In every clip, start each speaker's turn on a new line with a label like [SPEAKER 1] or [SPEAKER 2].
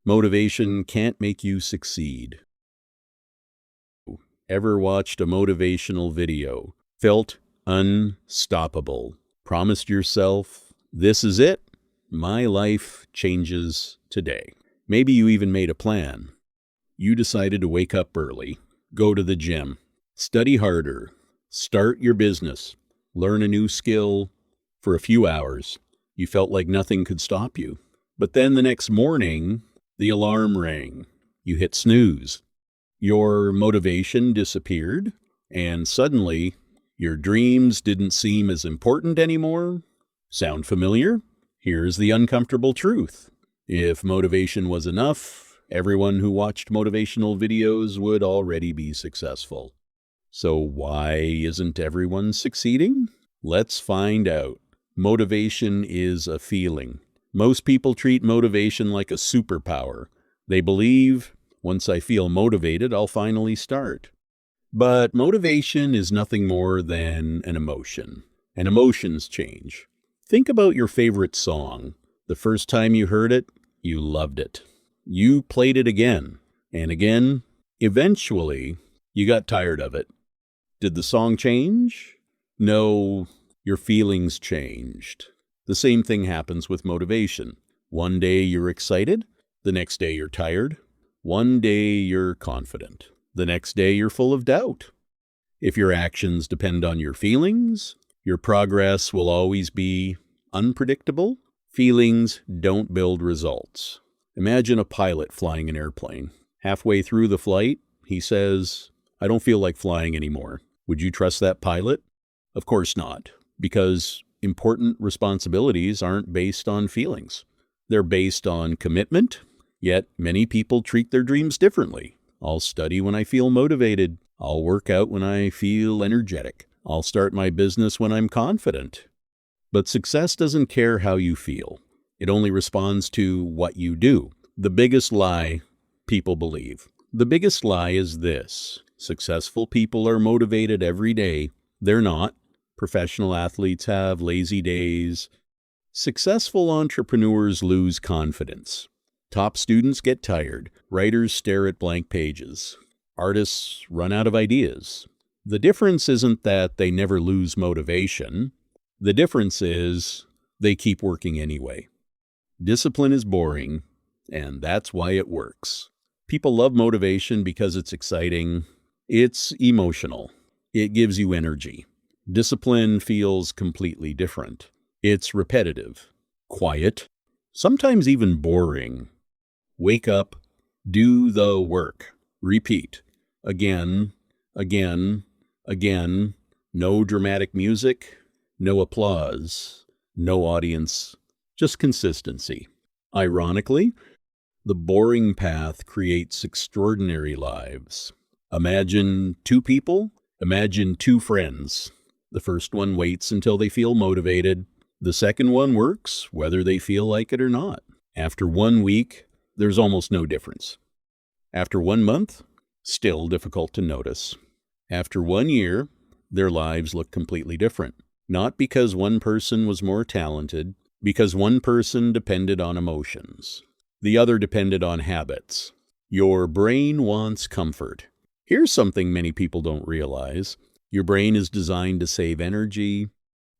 [SPEAKER 1] Motivation can't make you succeed. Ever watched a motivational video? Felt unstoppable? Promised yourself, this is it? My life changes today. Maybe you even made a plan. You decided to wake up early, go to the gym, study harder, start your business, learn a new skill for a few hours. You felt like nothing could stop you. But then the next morning, the alarm rang. You hit snooze. Your motivation disappeared, and suddenly your dreams didn't seem as important anymore. Sound familiar? Here's the uncomfortable truth. If motivation was enough, everyone who watched motivational videos would already be successful. So why isn't everyone succeeding? Let's find out. Motivation is a feeling. Most people treat motivation like a superpower. They believe, once I feel motivated, I'll finally start. But motivation is nothing more than an emotion, and emotions change. Think about your favorite song. The first time you heard it, you loved it. You played it again and again. Eventually, you got tired of it. Did the song change? No, your feelings changed. The same thing happens with motivation. One day you're excited, the next day you're tired. One day you're confident, the next day you're full of doubt. If your actions depend on your feelings, your progress will always be unpredictable. Feelings don't build results. Imagine a pilot flying an airplane. Halfway through the flight, he says, I don't feel like flying anymore. Would you trust that pilot? Of course not, because important responsibilities aren't based on feelings. They're based on commitment, yet many people treat their dreams differently. I'll study when I feel motivated. I'll work out when I feel energetic. I'll start my business when I'm confident. But success doesn't care how you feel. It only responds to what you do. The biggest lie people believe. The biggest lie is this. Successful people are motivated every day. They're not. Professional athletes have lazy days. Successful entrepreneurs lose confidence. Top students get tired. Writers stare at blank pages. Artists run out of ideas. The difference isn't that they never lose motivation. The difference is they keep working anyway. Discipline is boring, and that's why it works. People love motivation because it's exciting. It's emotional. It gives you energy. Discipline feels completely different. It's repetitive, quiet, sometimes even boring. Wake up, do the work, repeat, again, again, again. No dramatic music, no applause, no audience, just consistency. Ironically, the boring path creates extraordinary lives. Imagine two people, imagine two friends. The first one waits until they feel motivated. The second one works whether they feel like it or not. After 1 week, there's almost no difference. After 1 month, still difficult to notice. After 1 year, their lives look completely different. Not because one person was more talented, because one person depended on emotions. The other depended on habits. Your brain wants comfort. Here's something many people don't realize. Your brain is designed to save energy.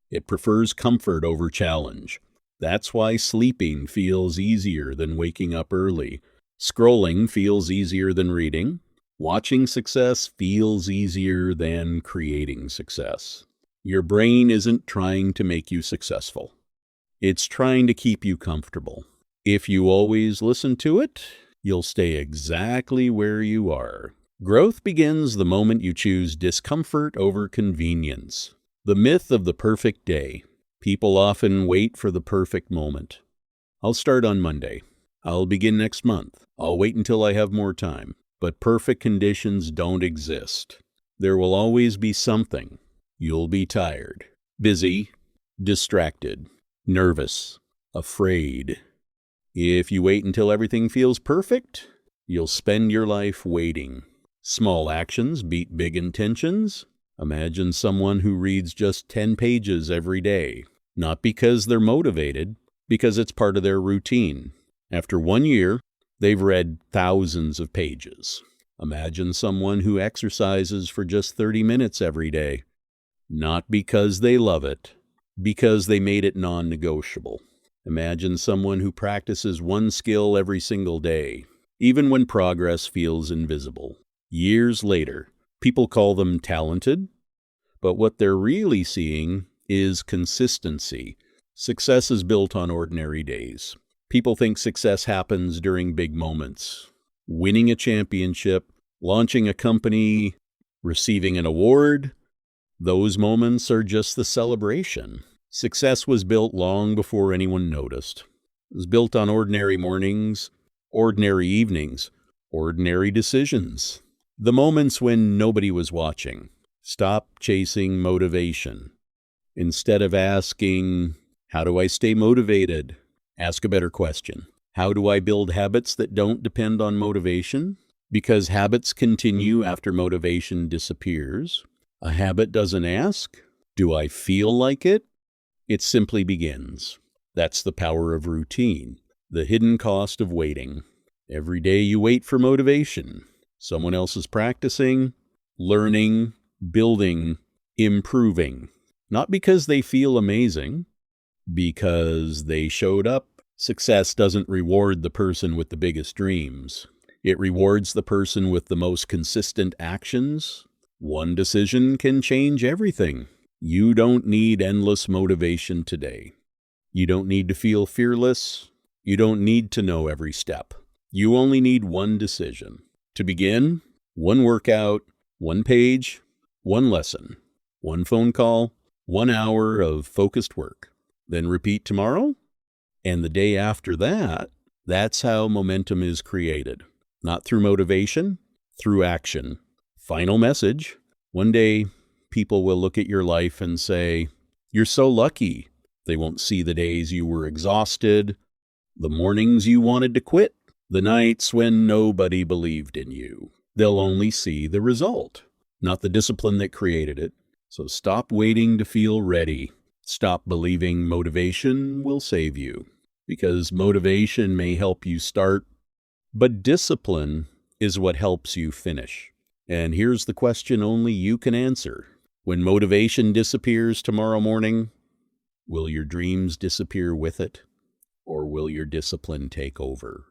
[SPEAKER 1] It prefers comfort over challenge. That's why sleeping feels easier than waking up early. Scrolling feels easier than reading. Watching success feels easier than creating success. Your brain isn't trying to make you successful. It's trying to keep you comfortable. If you always listen to it, you'll stay exactly where you are. Growth begins the moment you choose discomfort over convenience. The myth of the perfect day. People often wait for the perfect moment. I'll start on Monday. I'll begin next month. I'll wait until I have more time. But perfect conditions don't exist. There will always be something. You'll be tired, busy, distracted, nervous, afraid. If you wait until everything feels perfect, you'll spend your life waiting. Small actions beat big intentions. Imagine someone who reads just 10 pages every day, not because they're motivated, because it's part of their routine. After 1 year, They've read thousands of pages. Imagine someone who exercises for just 30 minutes every day, not because they love it, because they made it non-negotiable. Imagine someone who practices one skill every single day, even when progress feels invisible. Years later, people call them talented, but what they're really seeing is consistency. Success is built on ordinary days. People think success happens during big moments. Winning a championship, launching a company, receiving an award, those moments are just the celebration. Success was built long before anyone noticed. It was built on ordinary mornings, ordinary evenings, ordinary decisions. The moments when nobody was watching. Stop chasing motivation. Instead of asking, how do I stay motivated? Ask a better question. How do I build habits that don't depend on motivation? Because habits continue after motivation disappears. A habit doesn't ask, do I feel like it? It simply begins. That's the power of routine, the hidden cost of waiting. Every day you wait for motivation. Someone else is practicing, learning, building, improving. Not because they feel amazing, because they showed up. Success doesn't reward the person with the biggest dreams. It rewards the person with the most consistent actions. One decision can change everything. You don't need endless motivation today. You don't need to feel fearless. You don't need to know every step. You only need one decision. To begin, one workout, one page, one lesson, one phone call, 1 hour of focused work. Then repeat tomorrow, and the day after that. That's how momentum is created. Not through motivation, through action. Final message. One day, people will look at your life and say, you're so lucky. They won't see the days you were exhausted, the mornings you wanted to quit, the nights when nobody believed in you. They'll only see the result, not the discipline that created it. So stop waiting to feel ready. Stop believing motivation will save you, because motivation may help you start, but discipline is what helps you finish. And here's the question only you can answer. When motivation disappears tomorrow morning, will your dreams disappear with it, or will your discipline take over?